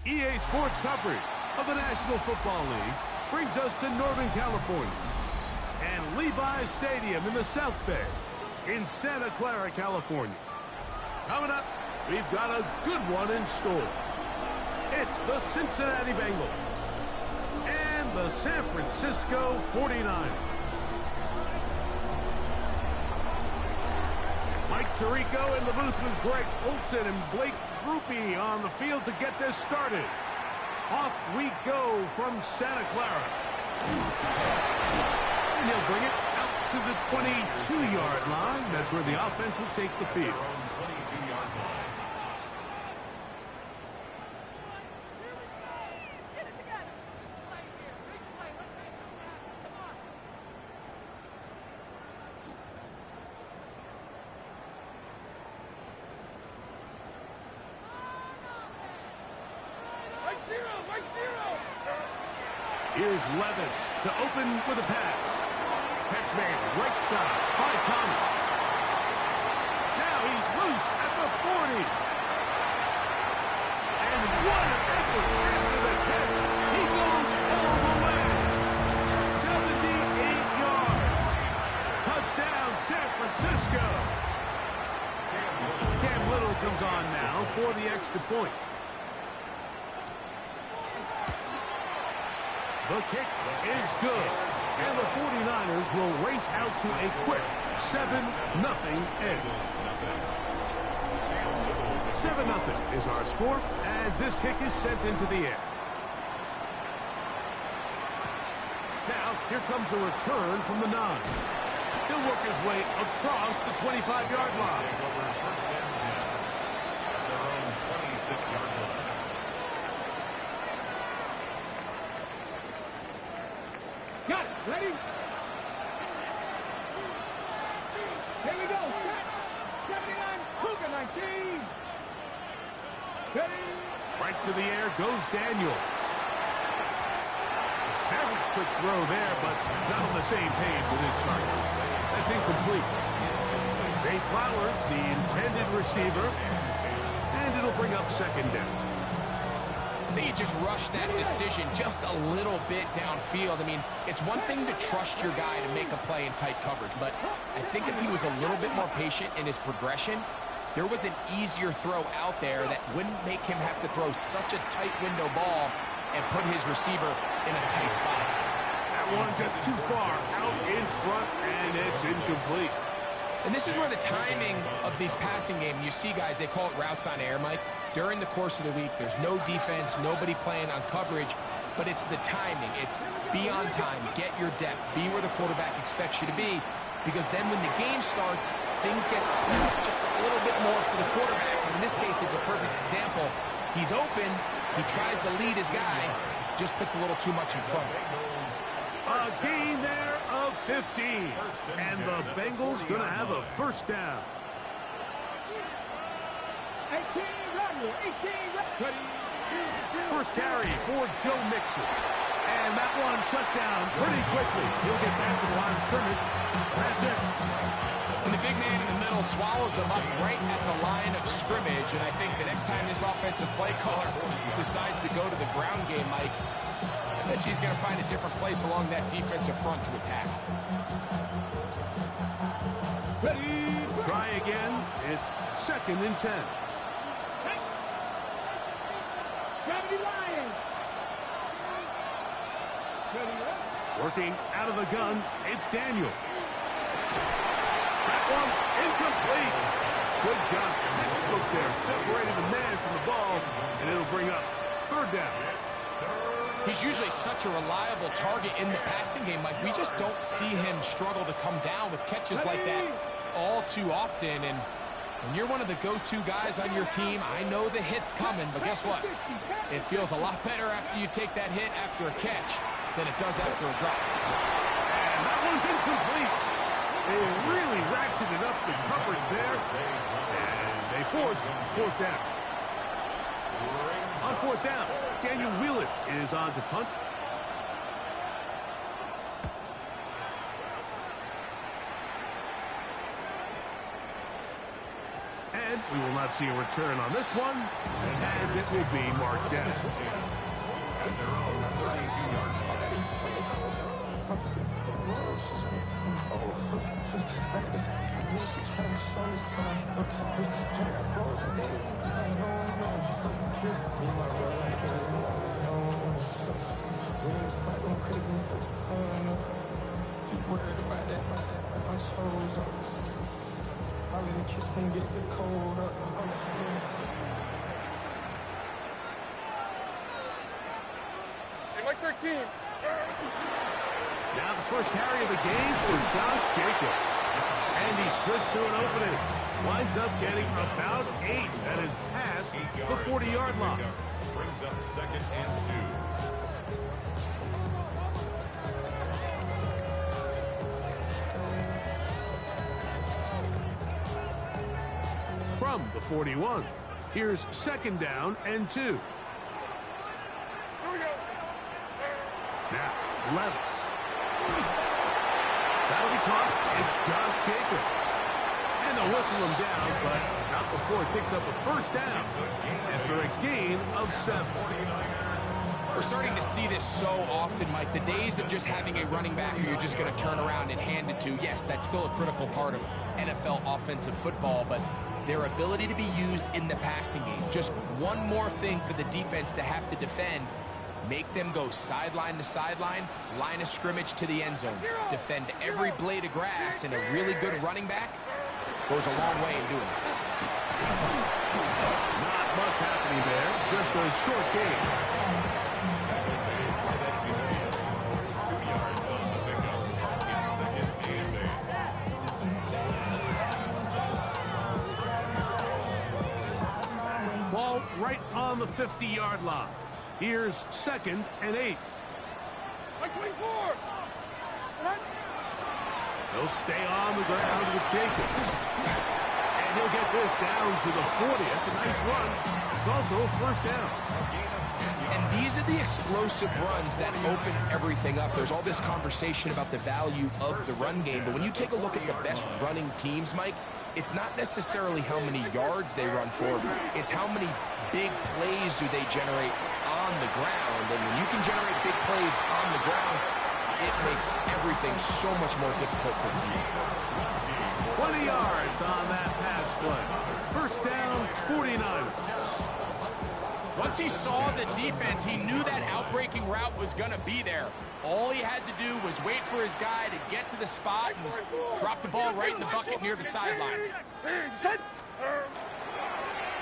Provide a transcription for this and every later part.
EA Sports coverage of the National Football League brings us to Northern California and Levi's Stadium in the South Bay in Santa Clara, California. Coming up, we've got a good one in store. It's the Cincinnati Bengals and the San Francisco 49ers. Mike Tirico in the booth with Greg Olsen and Blake Grupe on the field to get this started. Off we go from Santa Clara. And he'll bring it out to the 22-yard line. That's where the offense will take the field. Here's Levis to open with a pass. Catch made right side by Thomas. Now he's loose at the 40. And what an effort after the catch. He goes all the way. 78 yards. Touchdown, San Francisco. Cam Little comes on now for the extra point. The kick is good, and the 49ers will race out to a quick 7-0 edge. 7-0 is our score as this kick is sent into the air. Now, here comes a return from the 9. He'll work his way across the 25-yard line. Got it. Ready? Here we go. Set. 79. Cougar 19. Ready? Right to the air goes Daniels. Very quick throw there, but not on the same page with his target. That's incomplete. Zay Flowers, the intended receiver, and it'll bring up second down. I think he just rushed that decision just a little bit downfield. I mean, it's one thing to trust your guy to make a play in tight coverage, but I think if he was a little bit more patient in his progression, there was an easier throw out there that wouldn't make him have to throw such a tight window ball and put his receiver in a tight spot. That one just too far out in front, and it's incomplete. And this is where the timing of these passing games, you see guys, they call it routes on air, Mike. During the course of the week, there's no defense, nobody playing on coverage, but it's the timing. It's be on time, get your depth, be where the quarterback expects you to be, because then when the game starts, things get just a little bit more for the quarterback. And in this case, it's a perfect example. He's open, he tries to lead his guy, just puts a little too much in front. A gain there of 15, and the Bengals gonna have a first down. 18. First carry for Joe Mixon. And that one shut down pretty quickly. He'll get back to the line of scrimmage. That's it. And the big man in the middle swallows him up right at the line of scrimmage. And I think the next time this offensive play caller decides to go to the ground game, Mike, I bet she's going to find a different place along that defensive front to attack. Ready? Try again. It's 2nd and 10. Working out of the gun, it's Daniels. That one incomplete. Good job, textbook there, separating the man from the ball, and it'll bring up third down. He's usually such a reliable target in the passing game, Mike. We just don't see him struggle to come down with catches like that all too often. And when you're one of the go-to guys on your team, I know the hit's coming, but guess what? It feels a lot better after you take that hit after a catch than it does after a drop. And that one's incomplete. They really ratcheted up the coverage there, and they force fourth down. On fourth down, Daniel Whelan is on to punt. And we will not see a return on this one, as it will be marked down. Like 13. Now the first carry of the game for Josh Jacobs. And he slips through an opening. Winds up getting about 8. That is past the 40-yard line. Brings up 2nd and 2. From the 41, here's 2nd down and 2. Here we go. Now, Levis. That'll be caught. It's Josh Jacobs. And they'll whistle him down, but not before he picks up a first down after a gain of 7. We're starting to see this so often, Mike. The days of just having a running back who you're just going to turn around and hand it to, yes, that's still a critical part of NFL offensive football, but their ability to be used in the passing game. Just one more thing for the defense to have to defend. Make them go sideline to sideline, line of scrimmage to the end zone. Defend every blade of grass, and a really good running back goes a long way in doing it. Not much happening there, just a short gain. 2 yards on the pickup. It's 2nd and 8. Ball right on the 50-yard line. Here's 2nd and 8. Like 24. They'll stay on the ground with Jacobs. And he'll get this down to the 40. That's a nice run. It's also a first down. And these are the explosive runs that open everything up. There's all this conversation about the value of the run game, but when you take a look at the best running teams, Mike, it's not necessarily how many yards they run for. It's how many big plays do they generate on the ground. And when you can generate big plays on the ground, it makes everything so much more difficult for the defense. 20 yards on that pass play. First down, 49ers. Once he saw the defense, he knew that outbreaking route was going to be there. All he had to do was wait for his guy to get to the spot and drop the ball right in the bucket near the sideline.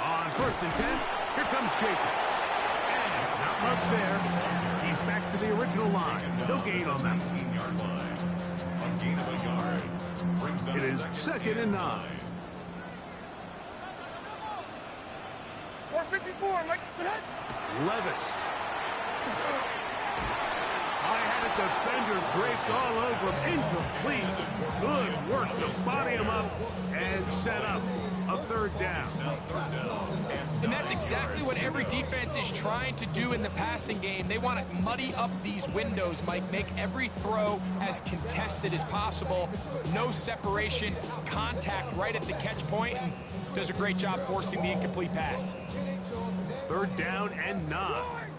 On 1st and 10, here comes Jacobs. And not much there. He's back to the original line. No gain on that. 18-yard line. A gain of a yard. Brings up It is 2nd and 9. 454. Like Levis. I had a defender draped all over him. Incomplete. Good work to body him up and set up a 3rd down. And that's exactly what every defense is trying to do in the passing game. They want to muddy up these windows, Mike, make every throw as contested as possible. No separation, contact right at the catch point, and does a great job forcing the incomplete pass. 3rd down and 9.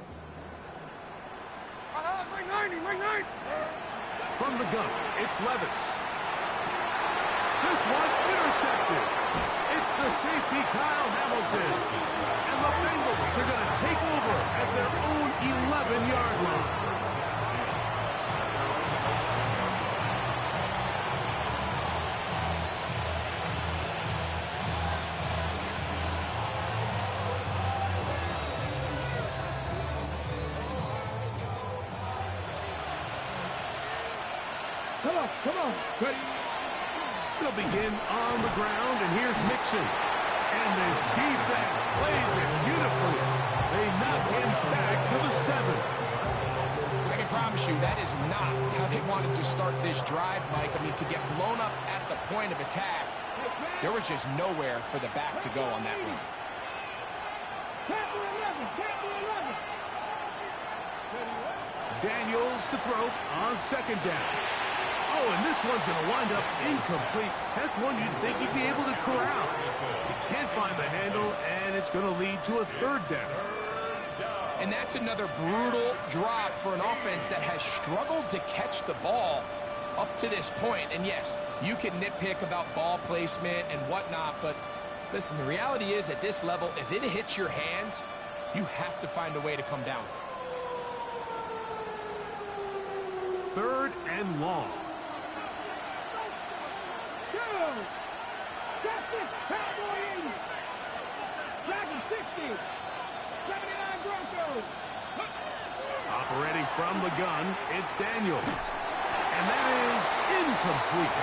Ring 90, ring 90. From the gun, it's Levis. This one intercepted. It's the safety, Kyle Hamilton. And the Bengals are going to take over at their own 11-yard line. Come on. Ready? They'll begin on the ground, and here's Mixon. And this defense plays it beautifully. They knock him back to the 7. I can promise you that is not how they wanted to start this drive, Mike. I mean, to get blown up at the point of attack, there was just nowhere for the back to go on that run. Daniels to throw on 2nd down. Oh, and this one's going to wind up incomplete. That's one you'd think he'd be able to corral. He can't find the handle, and it's going to lead to a 3rd down. And that's another brutal drop for an offense that has struggled to catch the ball up to this point. And yes, you can nitpick about ball placement and whatnot, but listen, the reality is at this level, if it hits your hands, you have to find a way to come down. 3rd and long. Operating from the gun, it's Daniels. And that is incomplete.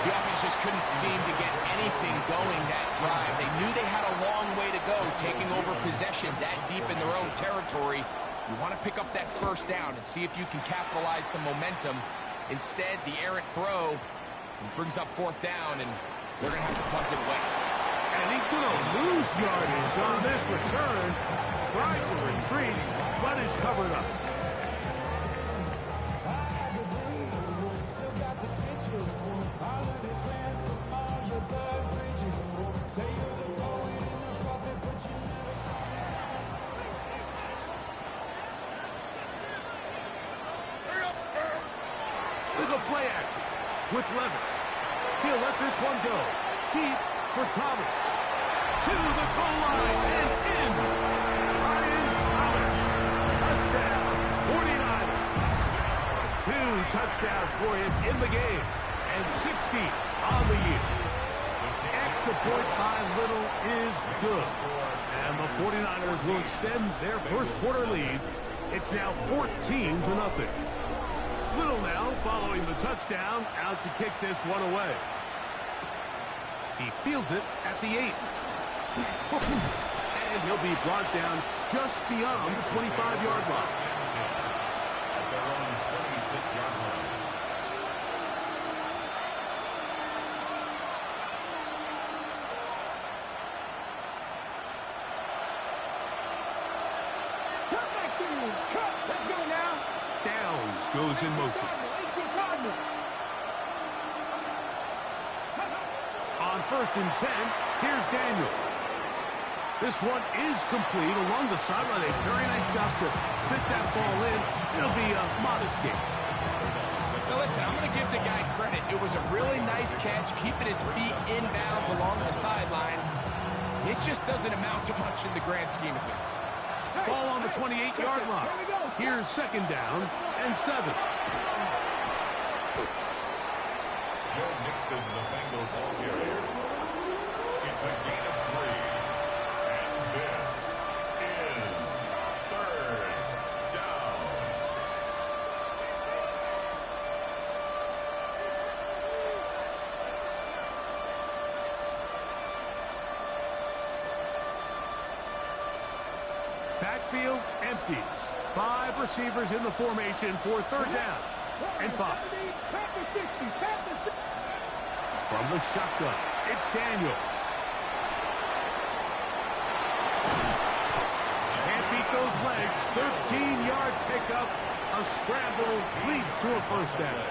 The offense just couldn't seem to get anything going that drive. They knew they had a long way to go, taking over possession that deep in their own territory. You want to pick up that 1st down and see if you can capitalize some momentum. Instead, the errant throw brings up 4th down, and they're going to have to punt it away. And he's going to lose yardage on this return. Tried to retreat, but is covered up. There's a play action with Levis. He'll let this one go. Deep for Thomas. To the goal line and in. Ryan Thomas. Touchdown. 49ers. 2 touchdowns for him in the game. And 60 on the year. Extra point by Little is good. And the 49ers will extend their first quarter lead. It's now 14-0. Little now following the touchdown, out to kick this one away. He fields it at the 8. And he'll be brought down just beyond the 25-yard line. At their own 26-yard line. Let's go now. Downs goes in motion. On 1st and 10, here's Daniels. This one is complete along the sideline. A very nice job to fit that ball in. It'll be a modest gain. Now listen, I'm going to give the guy credit. It was a really nice catch, keeping his feet inbounds along the sidelines. It just doesn't amount to much in the grand scheme of things. Ball on the 28-yard line. Here's 2nd down and 7. Joe Mixon, the Bengal ball carrier. It's a gain of 3. And this is 3rd down. Backfield empties. 5 receivers in the formation for 3rd down and 5. From the shotgun, it's Daniels. Can't beat those legs. 13-yard pickup. A scramble leads to a 1st down.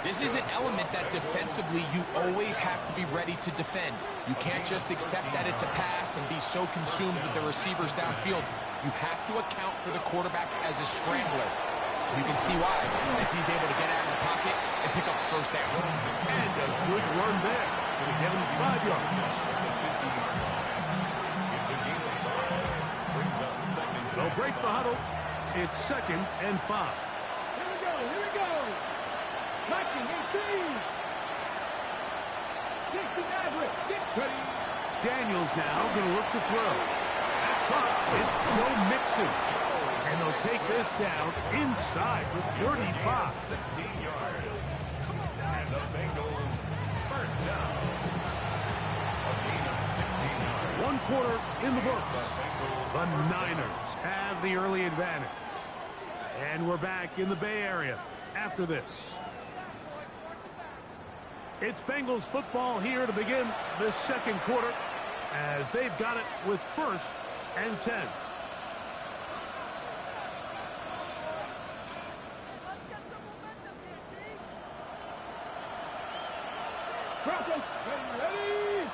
This is an element that defensively you always have to be ready to defend. You can't just accept that it's a pass and be so consumed with the receivers downfield. You have to account for the quarterback as a scrambler. You can see why, as he's able to get out of the pocket and pick up the 1st down. And a good run there. Going to give him 5 yards. It's a gain of 5. Brings up 2nd. They'll break the huddle. It's 2nd and 5. Here we go. Matching 18. 60 Maverick. Get ready. Daniels now going to look to throw. That's caught. It's Joe Mixon. And they'll take this down inside with 35. 16 yards. And the Bengals first down. A gain of 16 yards. 1 quarter in the books. The Niners have the early advantage. And we're back in the Bay Area after this. It's Bengals football here to begin the second quarter as they've got it with 1st and 10. Bronco, ready?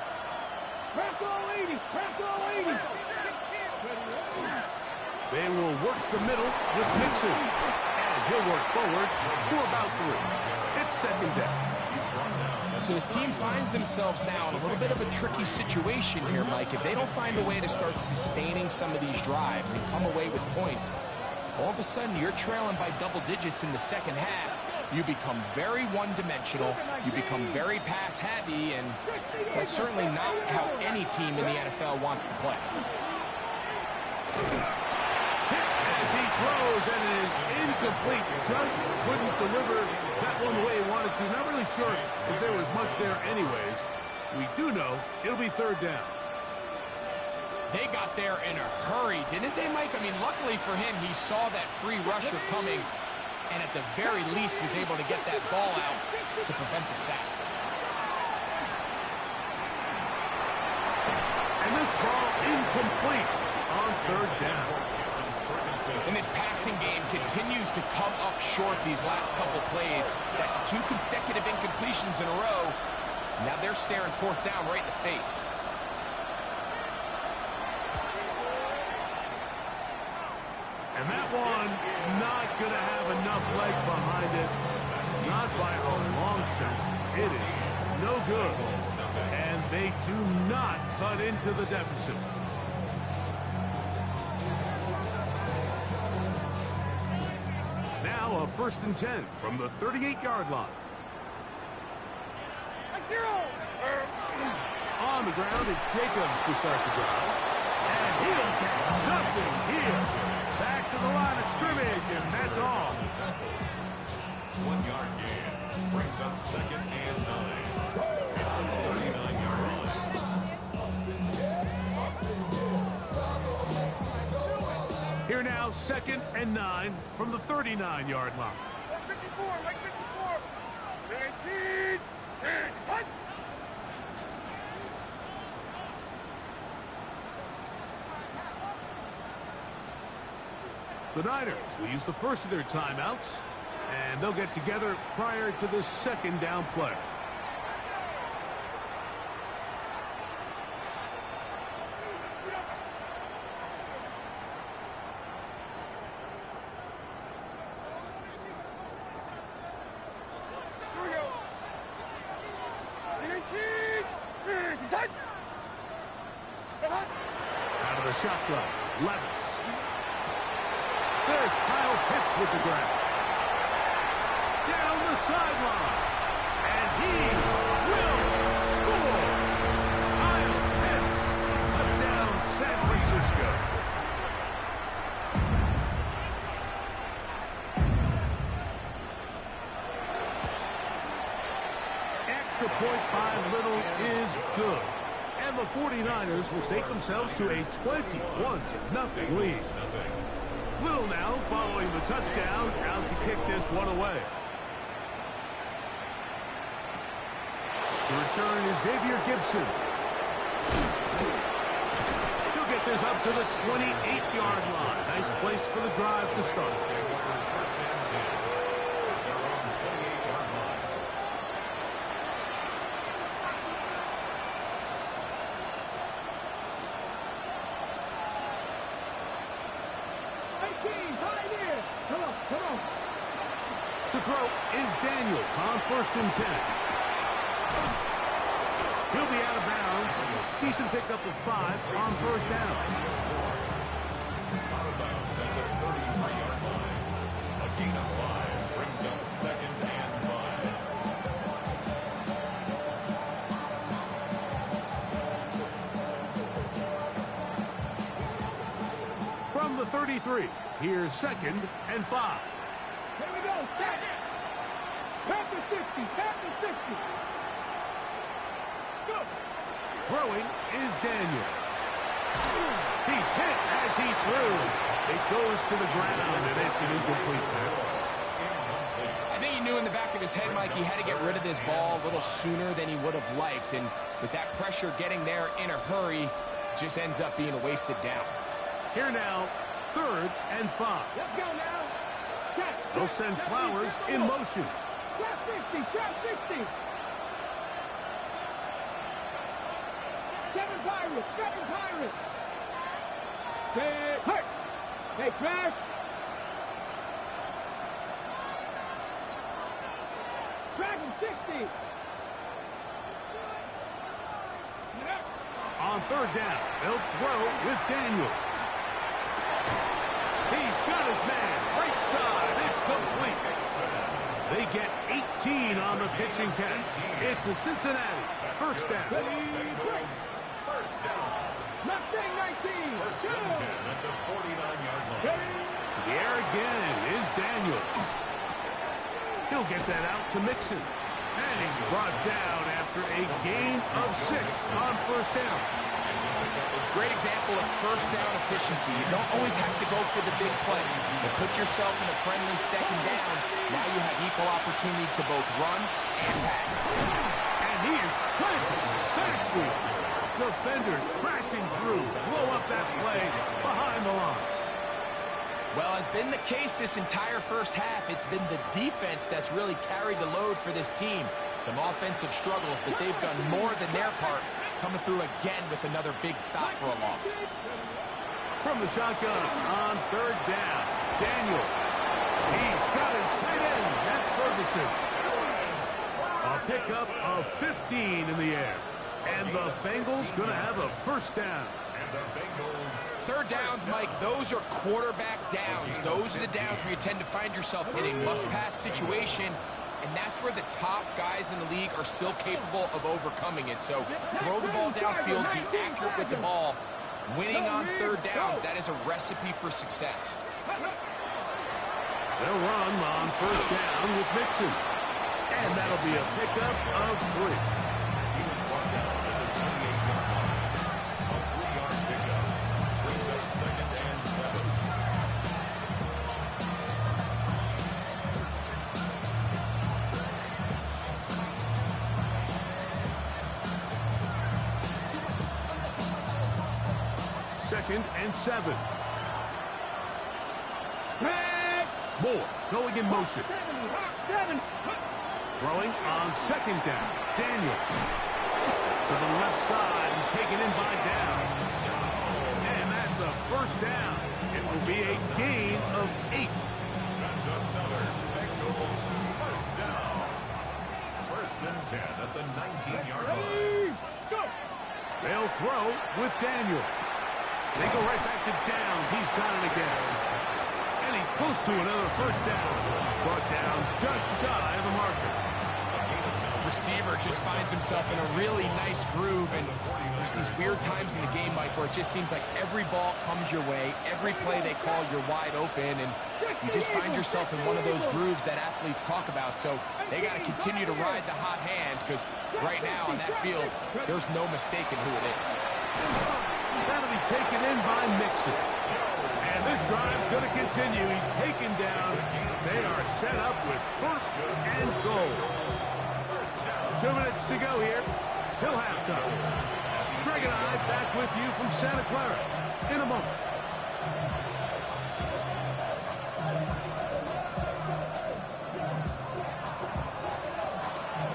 Bronco 80, Bronco 80. They will work the middle with Mixon. And he'll work forward for about 3. It's second down. So this team finds themselves now in a little bit of a tricky situation here, Mike. If they don't find a way to start sustaining some of these drives and come away with points, all of a sudden you're trailing by double digits in the second half. You become very one-dimensional. You become very pass-heavy, and that's certainly not how any team in the NFL wants to play. As he throws, and it is incomplete. Just couldn't deliver that one the way he wanted to. Not really sure if there was much there anyways. We do know it'll be 3rd down. They got there in a hurry, didn't they, Mike? I mean, luckily for him, he saw that free rusher coming, and at the very least was able to get that ball out to prevent the sack. And this ball incomplete on 3rd down. And this passing game continues to come up short these last couple plays. That's 2 consecutive incompletions in a row. Now they're staring 4th down right in the face. And that one not going to have enough leg behind it. Not by a long shot. It is no good. And they do not cut into the deficit. Now a 1st and 10 from the 38-yard line. On the ground, it's Jacobs to start the drive. And he'll get nothing here. Back to the line of scrimmage, and that's all. 1-yard gain. Brings up 2nd and 9. 39-yard line. Here now, 2nd and 9 from the 39-yard line. 54, Mike 54. 19, touch. The Niners will use the first of their timeouts, and they'll get together prior to the 2nd down play. Out of the shotgun, Levis. There's Kyle Pitts with the grab. Down the sideline. And he will score. Kyle Pitts. Touchdown, San Francisco. Extra points by Little is good. And the 49ers will stake themselves to a 21-0 lead. Little now following the touchdown, out to kick this one away. To return is Xavier Gibson. He'll get this up to the 28-yard line. Nice place for the drive to start. First and 10. Their own 28-yard line. To throw is Daniels on 1st and 10. He'll be out of bounds. Decent pickup of 5 on 1st down. Out of bounds at the 33-yard line. A gain of 5 brings up 2nd and 5. From the 33, 33. Here's 2nd and 5. Here we go. Check. Pack the 60. Pack the 60. Go. Throwing is Daniel. He's hit as he throws. It goes to the ground, and it's an incomplete pass. I think he knew in the back of his head, Mike, he had to get rid of this ball a little sooner than he would have liked. And with that pressure getting there in a hurry, it just ends up being a wasted down. Here now, 3rd and 5. Let's go now. Check. They'll send Flowers in motion. Trap 60. Trap 60. 7 Pirates. 7 Pirates. Hey, hey. Hey, Crash. Dragon 60. On 3rd down, they'll throw with Daniels. He's got his man. Right side. It's complete. They get 18 on the pitching catch. It's a Cincinnati 1st down. First down. Mustang 19. First and 10 at the 49-yard line. To the air again is Daniels. He'll get that out to Mixon. And he's brought down after a gain of 6 on 1st down. Great example of 1st down efficiency. You don't always have to go for the big play, but put yourself in a friendly 2nd down. Now you have equal opportunity to both run and pass. And he is planted. Backfield. Defenders crashing through. Blow up that play behind the line. Well, has been the case this entire 1st half. It's been the defense that's really carried the load for this team. Some offensive struggles, but they've done more than their part, coming through again with another big stop for a loss. From the shotgun on 3rd down, Daniels. He's got his tight end. That's Ferguson. A pickup of 15 in the air. And the Bengals going to have a 1st down. And the Bengals. 3rd downs, Mike, those are quarterback downs. Those are the downs where you tend to find yourself in a must-pass situation, and that's where the top guys in the league are still capable of overcoming it. So throw the ball downfield, be accurate with the ball. Winning on 3rd downs, that is a recipe for success. They'll run on 1st down with Mixon. And that'll be a pickup of 3. He was brought down at the 28-yard line. A 3-yard pickup brings up 2nd and 7. Second and 7. Moore going in motion. Throwing on 2nd down. Daniel. To the left side and taken in by Downs. And that's a 1st down. It will be a gain of 8. That's another Bengals 1st down. 1st and 10 at the 19-yard line. They'll throw with Daniel. They go right back to Downs. He's got it again. And he's close to another 1st down. He's brought down just shy of the marker. Receiver just finds himself in a really nice groove, and there's these weird times in the game, Mike, where it just seems like every ball comes your way, every play they call, you're wide open, and you just find yourself in one of those grooves that athletes talk about. So they got to continue to ride the hot hand, because right now on that field, there's no mistaking who it is. That'll be taken in by Mixon. And this drive's going to continue. He's taken down. They are set up with 1st and goal. 2 minutes to go here till halftime. Greg and I back with you from Santa Clara in a moment.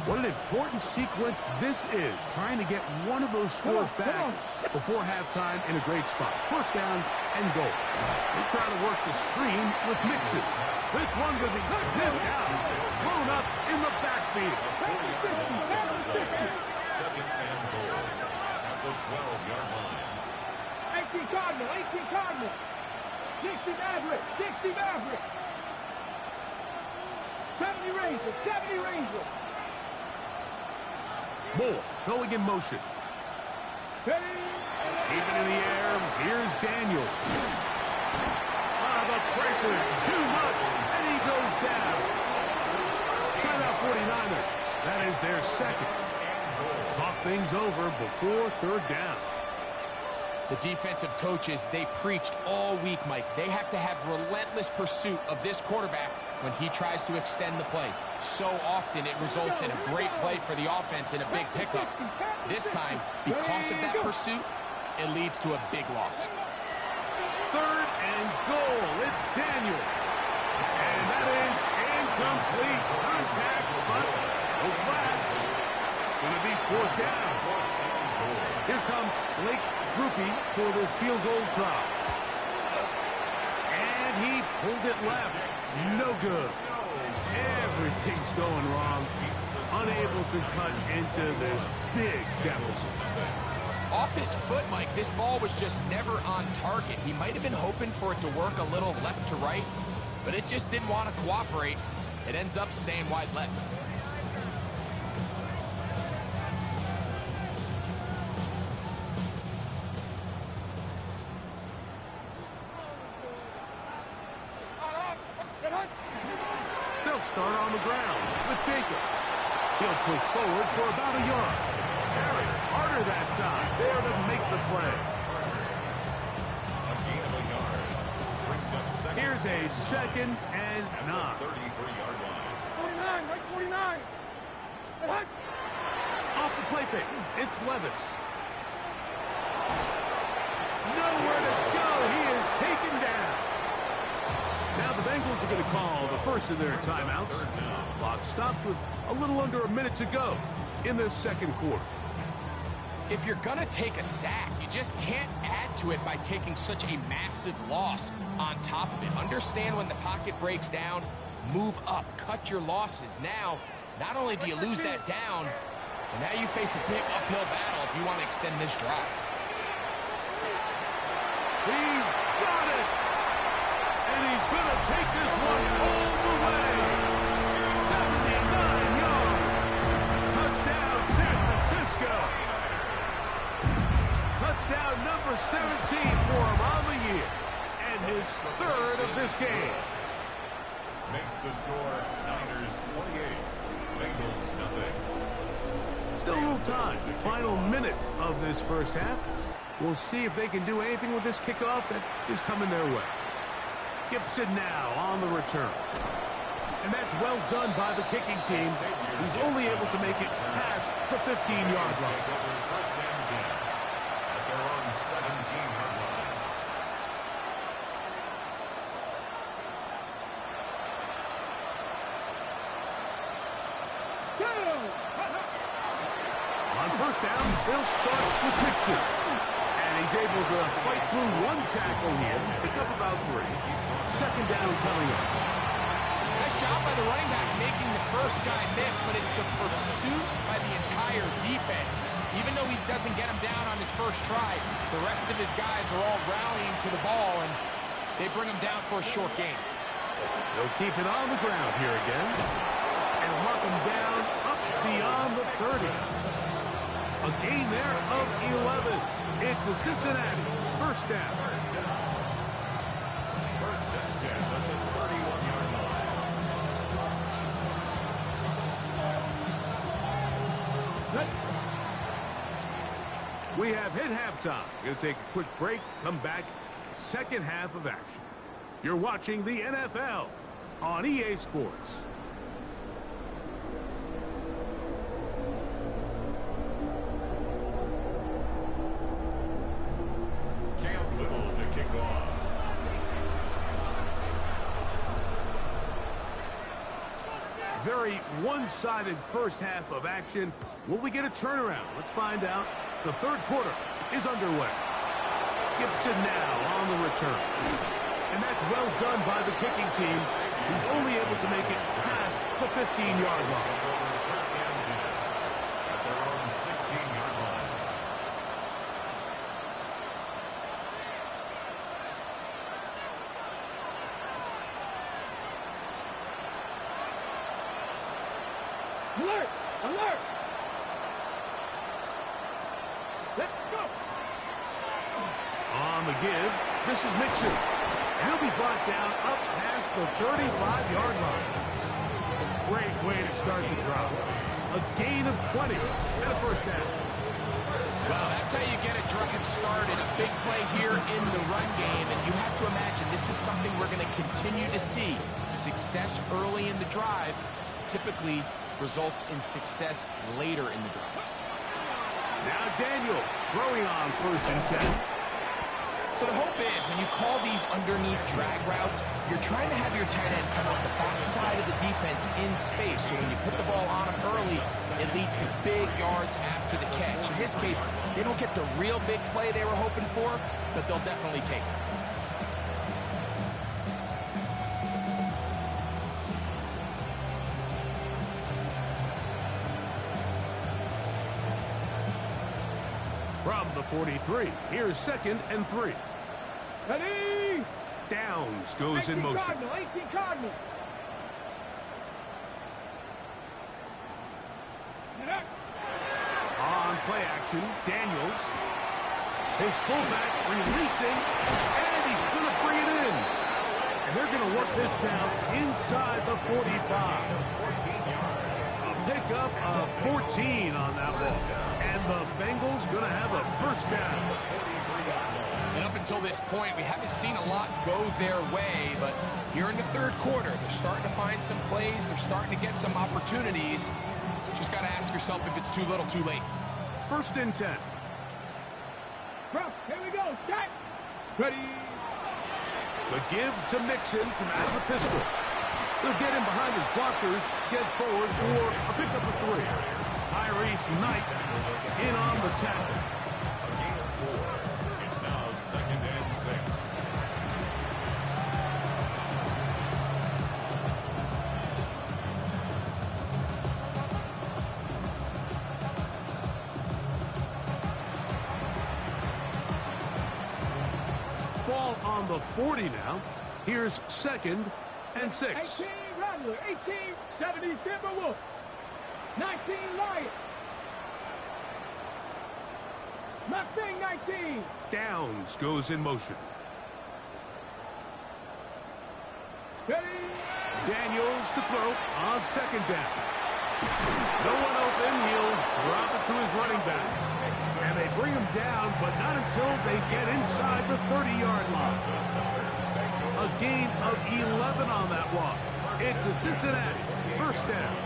What an important sequence this is, trying to get one of those scores back before halftime in a great spot. 1st down and goal. They try to work the screen with Mixon. This one going to be sniffed out, blown up in the backfield. 2nd and goal at the 12-yard line. 18 Cardinal, 18 Cardinal. 60 Maverick, 60 Maverick. 70 Rangers, 70 Rangers. Moore going in motion. Keeping in the air, here's Daniel. the pressure too much, and he goes down. Timeout 49ers. That is their second. Talk things over before third down. The defensive coaches, they preached all week, Mike. They have to have relentless pursuit of this quarterback when he tries to extend the play. So often it results in a great play for the offense and a big pickup. This time, because of that pursuit, it leads to a big loss. Third and goal. It's Daniel. And that is incomplete. Contact, but no flags. Going to be fourth down. Here comes Blake Grupe for this field goal try. And he pulled it left. No good. Everything's going wrong. Unable to cut into this big deficit. Off his foot, Mike, this ball was just never on target. He might have been hoping for it to work a little left to right, but it just didn't want to cooperate. It ends up staying wide left. They'll start on the ground with Jacobs. He'll push forward for about a yard. Harry, harder that time. There to make the play. A gain of a yard. Brings up second. Here's a 2nd and 9. 33-yard line. 49, right 49. Off the play fake. It's Levis. Nowhere to go. He is taken down. Now the Bengals are going to call the first of their timeouts. Clock stops with a little under a minute to go in the second quarter. If you're going to take a sack, you just can't add to it by taking such a massive loss on top of it. Understand when the pocket breaks down, move up, cut your losses. Now, not only do you lose that down, but now you face a big uphill battle if you want to extend this drive. He's got it! And he's going to take this one all the way. 79 yards. Touchdown, San Francisco. Touchdown number 17 for him on the year. And his third of this game. Makes the score Niners 28. Bengals nothing. Still a little time. Final minute of this first half. We'll see if they can do anything with this kickoff that is coming their way. Gibson now on the return. And that's well done by the kicking team. He's only able to make it past the 15-yard line. First and 10 at their own 17-yard line. On first down, they'll start with Mixon. And he's able to fight through one tackle here, pick up about 3. Second down coming up. Nice job by the running back making the first guy miss, but it's the pursuit by the entire defense. Even though he doesn't get him down on his first try, the rest of his guys are all rallying to the ball, and they bring him down for a short gain. They'll keep it on the ground here again. And mark him down up beyond the 30. A gain there of 11. It's a Cincinnati first down. First and 10 at the 31-yard line. We have hit halftime. Going to take a quick break, come back, second half of action. You're watching the NFL on EA Sports. Cam Little to kick off. Very one-sided first half of action. Will we get a turnaround? Let's find out. The third quarter is underway. Gibson now on the return. And that's well done by the kicking team. He's only able to make it past the 15-yard line. First and 10 at their own 16-yard line. Alert! Alert! Let's go! On the give, this is Mixon. And he'll be brought down up past the 35-yard line. Great way to start the drive. A gain of 20 and a first down. Well, that's how you get a drive started. A big play here in the run game, and you have to imagine this is something we're going to continue to see. Success early in the drive typically results in success later in the drive. Now Daniels throwing on 1st and 10. So the hope is when you call these underneath drag routes, you're trying to have your tight end come up the backside of the defense in space. So when you put the ball on him early, it leads to big yards after the catch. In this case, they don't get the real big play they were hoping for, but they'll definitely take it. From the 43, here's 2nd and 3. Ready? Downs goes in motion. Cardinal, 18 Cardinal. Get up. On play action, Daniels. His fullback releasing, and he's going to bring it in. And they're going to work this down inside the 45. A pickup of 14 on that ball. And the Bengals going to have a first down. And up until this point, we haven't seen a lot go their way, but here in the 3rd quarter, they're starting to find some plays. They're starting to get some opportunities. Just got to ask yourself if it's too little, too late. 1st and 10. Bro, here we go. Set. Ready. The give to Mixon from out of the pistol. He'll get him behind his blockers, get forward for a pickup of 3. Tyrese Knight in on the tackle. A gain of 4. It's now 2nd and 6. Ball on the 40 now. Here's 2nd and 6. 18 Rattler, 18 70 Timberwolf, 19 Lion. Mustang 19. Downs goes in motion. Ready. Daniels to throw on 2nd down. No one open. He'll drop it to his running back. And they bring him down, but not until they get inside the 30-yard line. A gain of 11 on that walk. It's a Cincinnati first down.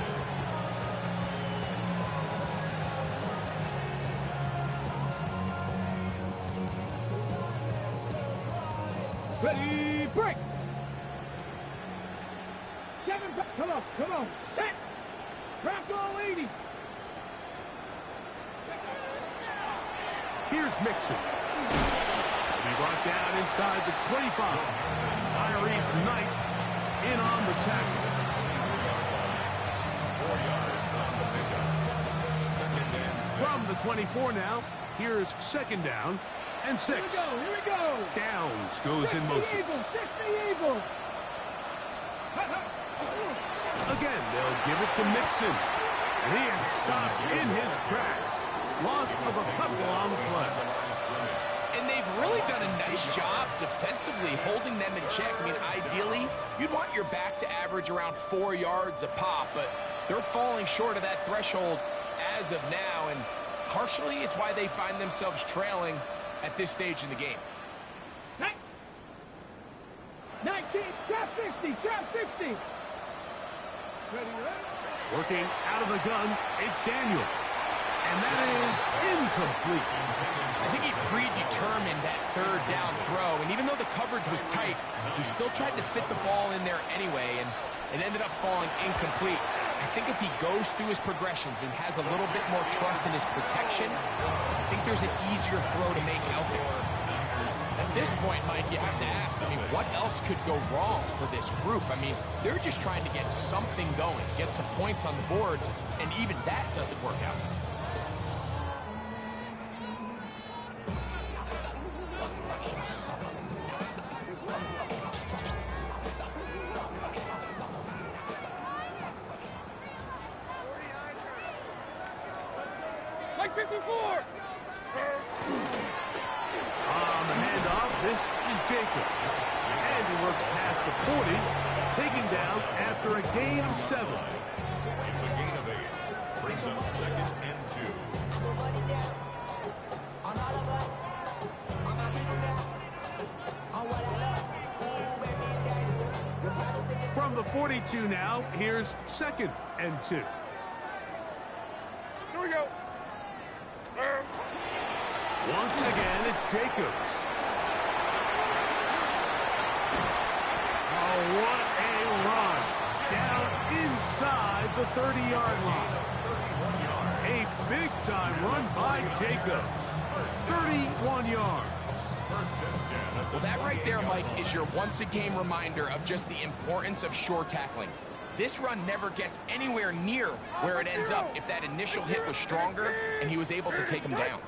Ready, break. 7, come on, set. Bronco 80. Here's Mixon. He brought down inside the 25. Tyrese Knight in on the tackle. 4 yards on the pickup. 2nd and 6. From the 24 now, here's 2nd down and 6. Here we go. Downs goes in motion. 60 Eagles. Again, they'll give it to Mixon. And he is stopped in his tracks. Loss of a couple on the play. And they've really done a nice job defensively holding them in check. I mean, ideally, you'd want your back to average around 4 yards a pop, but they're falling short of that threshold as of now, and partially it's why they find themselves trailing at this stage in the game. 19, trap 60. Ready. Working out of the gun, it's Daniel. And that is incomplete. I think he predetermined that 3rd down throw, and even though the coverage was tight, he still tried to fit the ball in there anyway, and it ended up falling incomplete. I think if he goes through his progressions and has a little bit more trust in his protection, I think there's an easier throw to make out there. At this point, Mike, you have to ask, I mean, what else could go wrong for this group? I mean, they're just trying to get something going, get some points on the board, and even that doesn't work out. Like 54. On the handoff, this is Jacob. And he looks past the 40, taken down after a gain of 7. It's a gain of 8. Brings up 2nd and 2. From the 42 now, here's 2nd and 2. Here we go. Once again, it's Jacobs. Oh, what a run. Down inside the 30-yard line. A big-time run by Jacobs. 31 yards. Well, that right there, Mike, is your once-a-game reminder of just the importance of short tackling. This run never gets anywhere near where it ends up if that initial hit was stronger and he was able to take him down.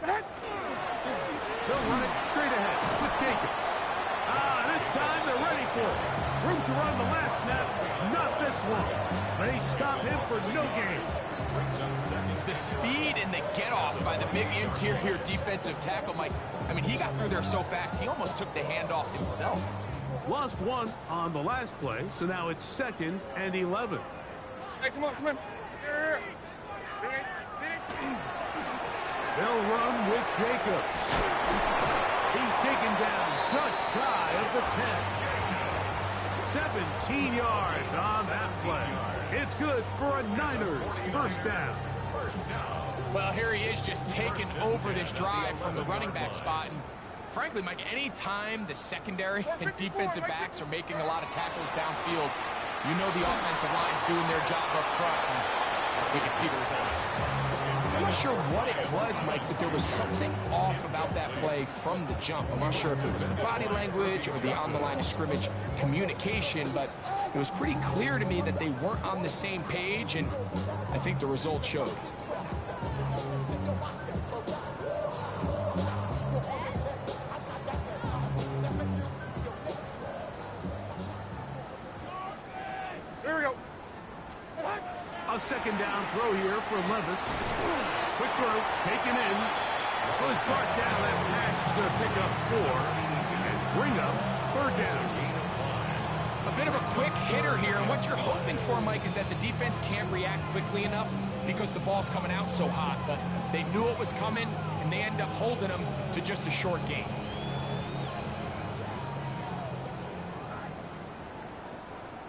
They'll run it straight ahead with Jacobs. This time they're ready for it. Room to run the last snap, not this one. They stop him for no gain. The speed and the get-off by the big interior defensive tackle, Mike. I mean, he got through there so fast, he almost took the handoff himself. Lost one on the last play, so now it's 2nd and 11. Hey, come on, come on. Here. They'll run with Jacobs. He's taken down just shy of the 10. 17 yards on that play. It's good for a Niners first down. Well, here he is just taking over this drive from the running back spot. And frankly, Mike, any time the secondary and defensive backs are making a lot of tackles downfield, you know the offensive line's doing their job up front. And we can see the results. I'm not sure what it was, Mike, but there was something off about that play from the jump. I'm not sure if it was the body language or the on-the-line of scrimmage communication, but it was pretty clear to me that they weren't on the same page, and I think the results showed. Here we go. A 2nd down throw here for Levis. Quick throw, taken in. Goes first down. That pass is going to pick up 4 and bring up 3rd down. A bit of a quick hitter here, and what you're hoping for, Mike, is that the defense can't react quickly enough because the ball's coming out so hot, but they knew it was coming, and they end up holding them to just a short gain.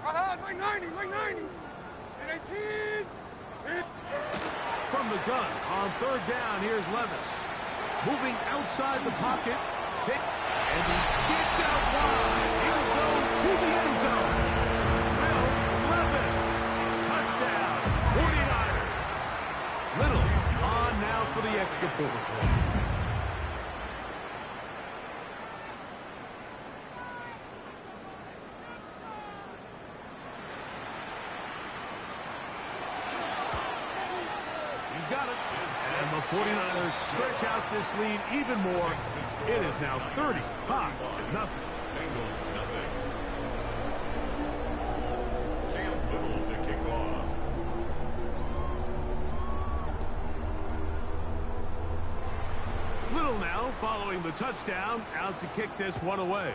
Like 90, like 90. 18. From the gun on 3rd down, here's Levis. Moving outside the pocket. Kick, and he gets out wide. He'll go to the end zone. Will Levis. Touchdown, 49ers. Little on now for the extra point. Got it. And the 49ers stretch out this lead even more. It is now 35-0. Bengals nothing. Cam Little to kick off. Little now following the touchdown, out to kick this one away.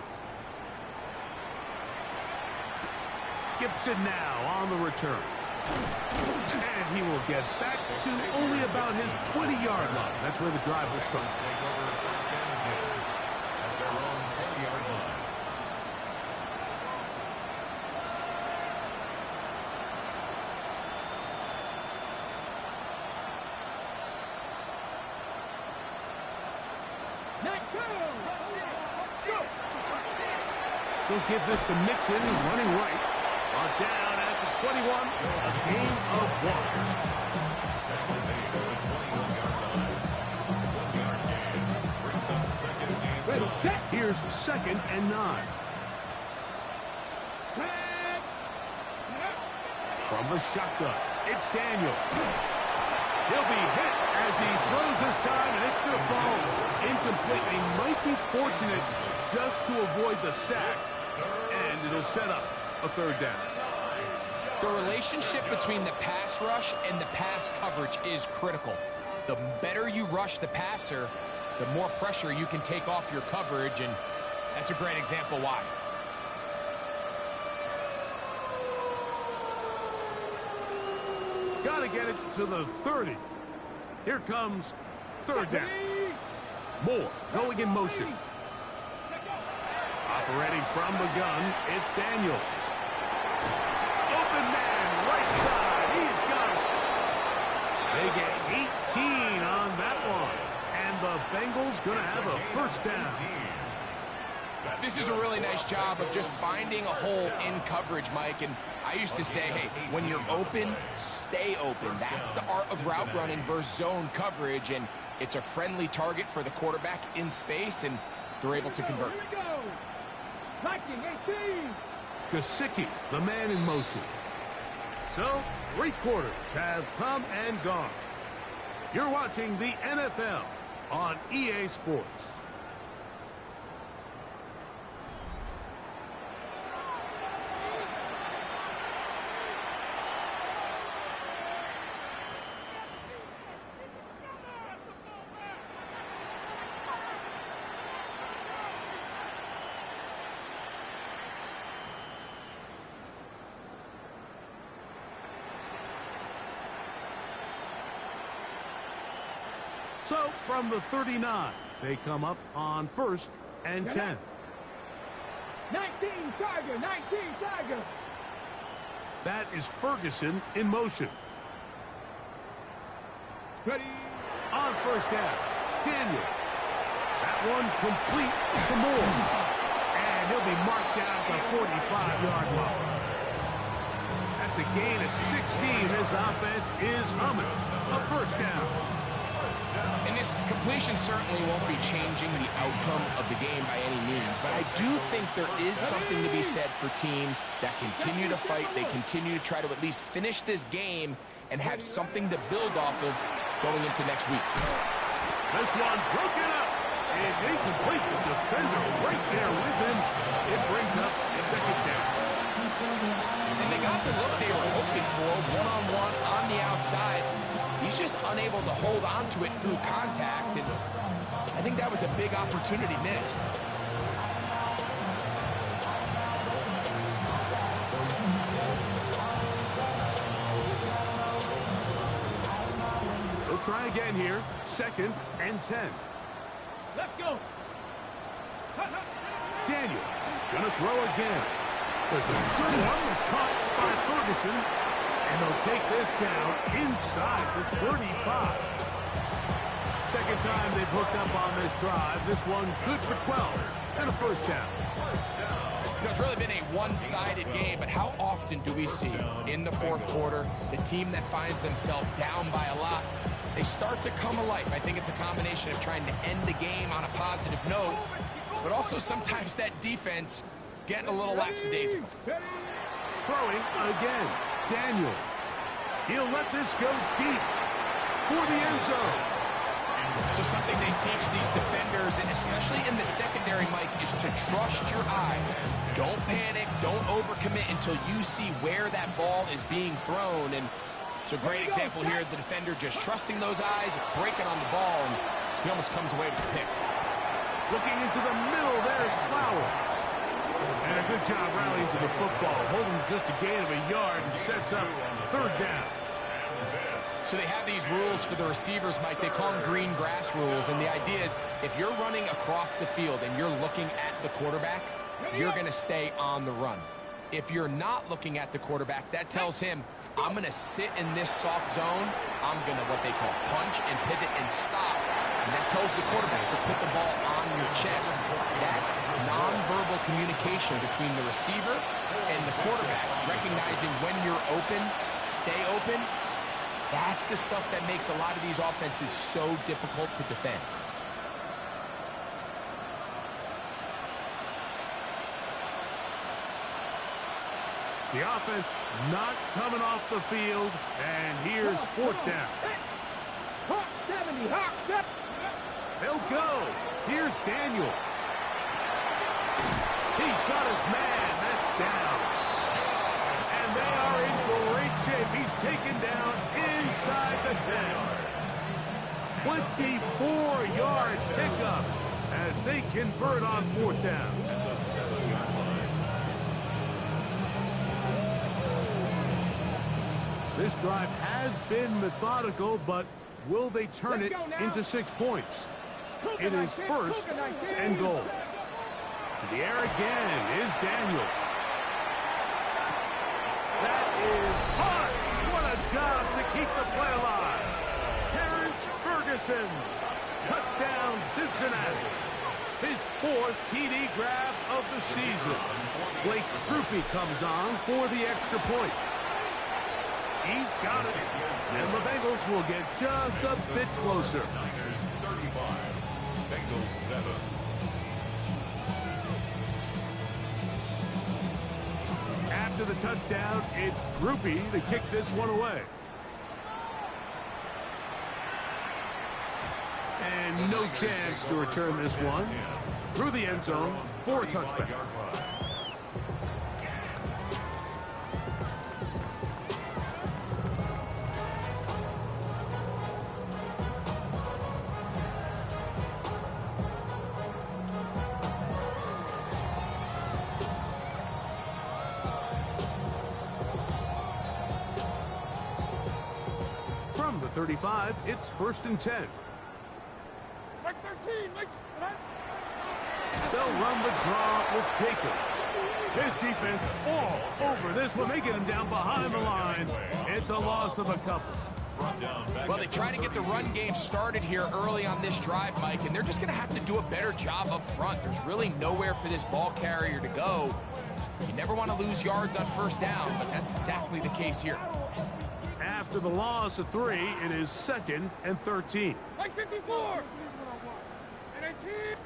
Gibson now on the return. And he will get back to only about his 20-yard line. That's where the drive will start. Take over 1st and 10 at their own 20-yard line. He'll give this to Mixon, running right. Brought down at the 21, a gain of 1. Here's 2nd and 9. From the shotgun, it's Daniel. He'll be hit as he throws this time, and it's going to fall incomplete. He might be fortunate just to avoid the sack, and it'll set up a 3rd down. The relationship between the pass rush and the pass coverage is critical. The better you rush the passer, the more pressure you can take off your coverage, and that's a great example why. Got to get it to the 30. Here comes third down. Moore going in motion. Operating from the gun, it's Daniels. Open man, right side. He's got it. They get 18 on that one. And the Bengals going to have a first down. This is a really nice job of just finding a hole in coverage, Mike. And I used to say, hey, when you're open, stay open. That's the art of route running versus zone coverage. And it's a friendly target for the quarterback in space, and they're able to convert. Gesicki, the man in motion. So, 3 quarters have come and gone. You're watching the NFL on EA Sports. So, from the 39, they come up on 1st and 10. 19 Tiger, 19 Tiger. That is Ferguson in motion. Ready. On first down, Daniels. That one complete to Moore. And he'll be marked down at the 45-yard line. That's a gain of 16. This offense is humming. A first down. And this completion certainly won't be changing the outcome of the game by any means, but I do think there is something to be said for teams that continue to fight. They continue to try to at least finish this game and have something to build off of going into next week. This one broken up. It's incomplete. The defender right there with him. It brings up a second down. And they got the look they were hoping for, one-on-one on the outside. He's just unable to hold on to it through contact, and I think that was a big opportunity missed. We'll try again here. 2nd and 10. Let's go. Daniels gonna throw again. There's a short one that's caught by Ferguson. And they'll take this down inside the 35. Second time they've hooked up on this drive. This one good for 12 and a first down. You know, it's really been a one-sided game, but how often do we see in the 4th quarter the team that finds themselves down by a lot, they start to come alive? I think it's a combination of trying to end the game on a positive note, but also sometimes that defense getting a little lackadaisical. Throwing again. Daniel. He'll let this go deep for the end zone. So something they teach these defenders, and especially in the secondary, Mike, is to trust your eyes. Don't panic. Don't overcommit until you see where that ball is being thrown. And it's a great example here. The defender just trusting those eyes, breaking on the ball, and he almost comes away with the pick. Looking into the middle, there's Flowers. And a good job rallying to the football. Holding just a gain of a yard and sets up 3rd down. So they have these rules for the receivers, Mike. They call them green grass rules. And the idea is if you're running across the field and you're looking at the quarterback, you're going to stay on the run. If you're not looking at the quarterback, that tells him, I'm going to sit in this soft zone. I'm going to what they call punch and pivot and stop. And that tells the quarterback to put the ball on your chest. That nonverbal communication between the receiver and the quarterback, recognizing when you're open, stay open, that's the stuff that makes a lot of these offenses so difficult to defend. The offense not coming off the field, and here's 4th down. Hawk 70, Hawk 70. They'll go. Here's Daniels. He's got his man. That's down. And they are in great shape. He's taken down inside the 10. convert on 4th down. At the 7-yard line. This drive has been methodical, but will they turn it into 6 points? It is 1st and goal. To the air again is Daniels. That is hard. What a job to keep the play alive. Terrence Ferguson. Touchdown, Cincinnati. His 4th TD grab of the season. Blake Grupe comes on for the extra point. He's got it. And the Bengals will get just a bit closer. Niners 35, Bengals 7. After the touchdown, it's Grupe to kick this one away. And no chance to return this one. Through the end zone for a touchback. From the 35, it's 1st and 10. Like 13, like... They'll run the draw with Jacobs. His defense all over this one. They get him down behind the line. It's a loss of a couple. Well, they try to get the run game started here early on this drive, Mike, and they're just going to have to do a better job up front. There's really nowhere for this ball carrier to go. You never want to lose yards on 1st down, but that's exactly the case here. After the loss of 3, it is 2nd and 13. Like 54! And 18!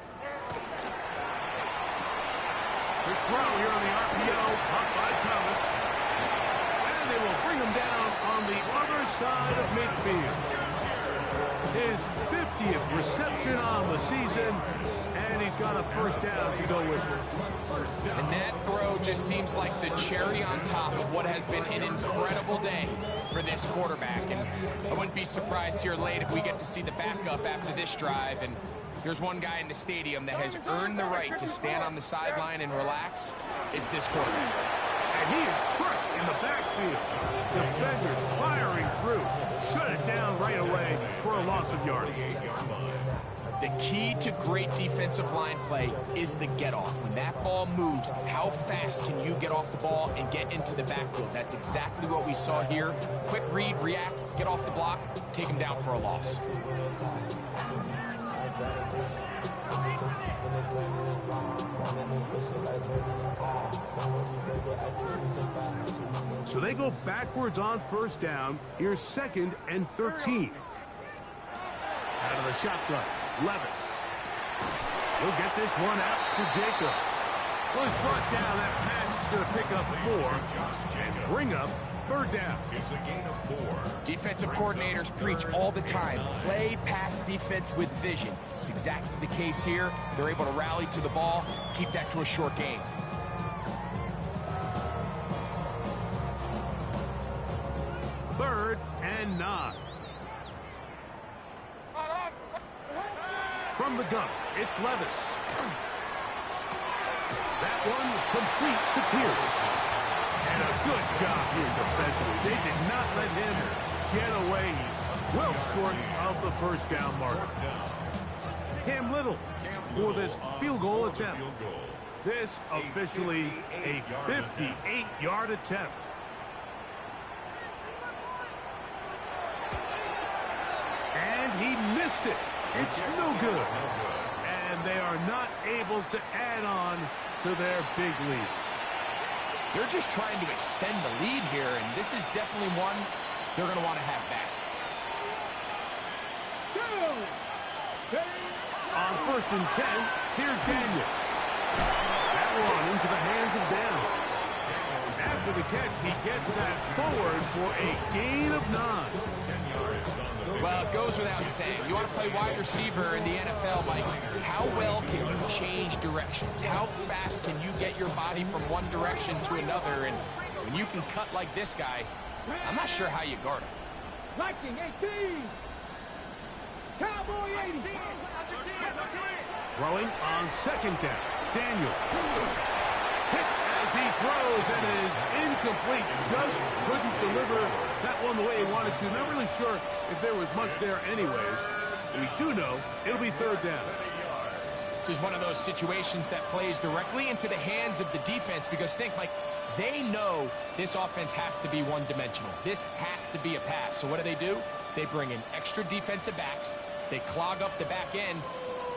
The throw here on the RPO, caught by Thomas. And they will bring him down on the other side of midfield. His 50th reception on the season, and he's got a 1st down to go with it. And that throw just seems like the cherry on top of what has been an incredible day for this quarterback. And I wouldn't be surprised here late if we get to see the backup after this drive. And there's one guy in the stadium that has earned the right to stand on the sideline and relax. It's this quarterback. And he is crushed in the backfield. Defenders firing through. Shut it down right away for a loss of yardage. The key to great defensive line play is the get-off. When that ball moves, how fast can you get off the ball and get into the backfield? That's exactly what we saw here. Quick read, react, get off the block, take him down for a loss. So they go backwards on 1st down. Here's 2nd and 13. Out of the shotgun, Levis. He'll get this one out to Jacobs. Well, he's brought down. That pass is going to pick up 4 and bring up 3rd down. It's a gain of 4. Defensive coordinators preach all the time, play pass defense with vision. It's exactly the case here. They're able to rally to the ball, keep that to a short game. 3rd and 9. From the gun, it's Levis. That one complete to Pierce. And a good job here defensively. They did not let him get away. He's well short of the 1st down marker. Cam Little for this field goal attempt. This officially a 58-yard attempt. And he missed it. It's no good. And they are not able to add on to their big lead. They're just trying to extend the lead here, and this is definitely one they're going to want to have back. On 1st and 10, here's Daniels. That one into the hands of Downs. After the catch, he gets that forward for a gain of 9. Well, it goes without saying. You want to play wide receiver in the NFL, Mike. How well can you change directions? How fast can you get your body from one direction to another? And when you can cut like this guy, I'm not sure how you guard him. Viking 18. Cowboy 80. Throwing on second down. Daniel. Hit as he throws and is incomplete. Just couldn't deliver that one the way he wanted to. Not really sure if there was much there anyways. We do know it'll be third down. This is one of those situations that plays directly into the hands of the defense because think, Mike, they know this offense has to be one-dimensional. This has to be a pass. So what do? They bring in extra defensive backs. They clog up the back end.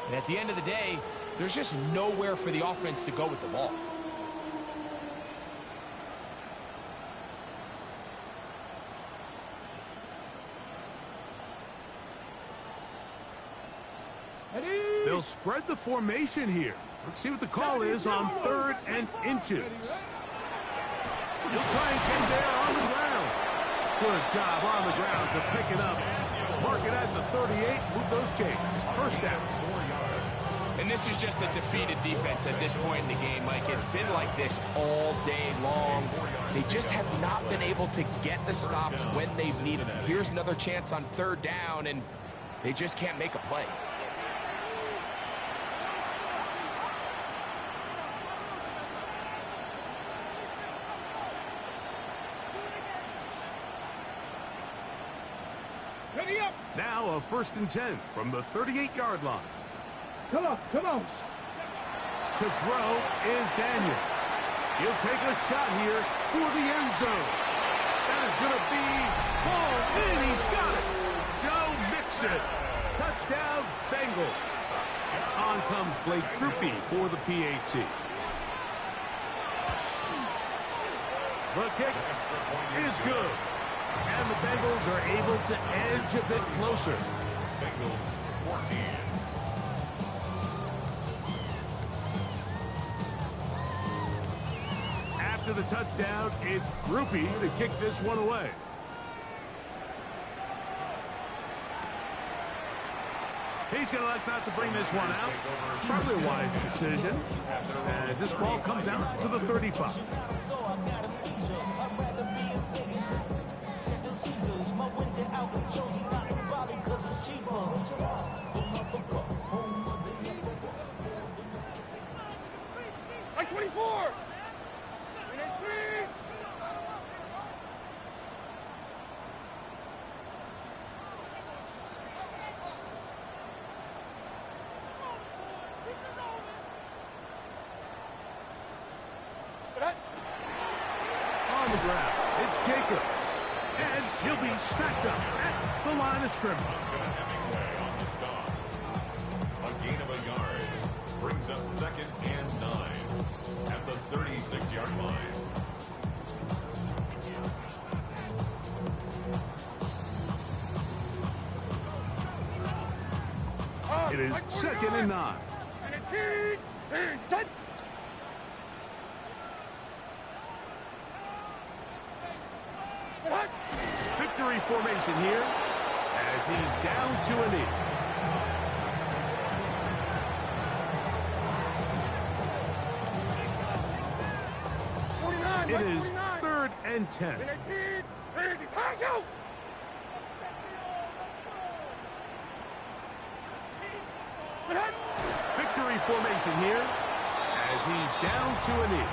And at the end of the day, there's just nowhere for the offense to go with the ball. They'll spread the formation here. Let's see what the call is on 3rd and inches. He'll try and get there on the ground. Good job on the ground to pick it up. Mark it at the 38. Move those chains. First down. And this is just a defeated defense at this point in the game, Mike. It's been like this all day long. They just have not been able to get the stops when they've needed them. Here's another chance on 3rd down, and they just can't make a play. Now a 1st and 10 from the 38-yard line. Come on, come on. To throw is Daniels. He'll take a shot here for the end zone. That is going to be pulled in. He's got it. Joe Mixon. Touchdown, Bengals. On comes Blake Grupe for the PAT. The kick is good. And the Bengals are able to edge a bit closer. Bengals 14. After the touchdown, it's Grupe to kick this one away. He's going to elect not to bring this one out. Probably a wise decision as this ball comes out to the 35. Like 24. On the ground, it's Jacobs. And he'll be stacked up at the line of scrimmage. Hemingway on the stop. A gain of a yard brings up 2nd and 9 at the 36-yard line. It is 2nd and 9. Set. Victory formation here as he's down to a knee. It is 3rd and 10. Victory formation here as he's down to a knee.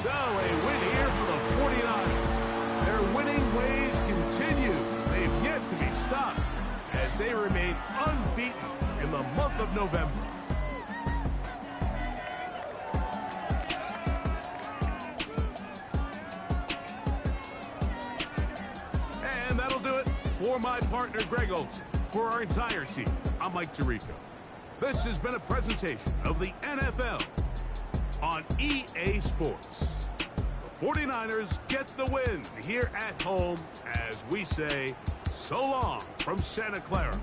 So, a win here for the 49ers. Their winning ways continue. They've yet to be stopped as they remain unbeaten in the month of November. And that'll do it for my partner, Greg Olsen. For our entire team, I'm Mike Tirico. This has been a presentation of the NFL on EA Sports. The 49ers get the win here at home as we say so long from Santa Clara.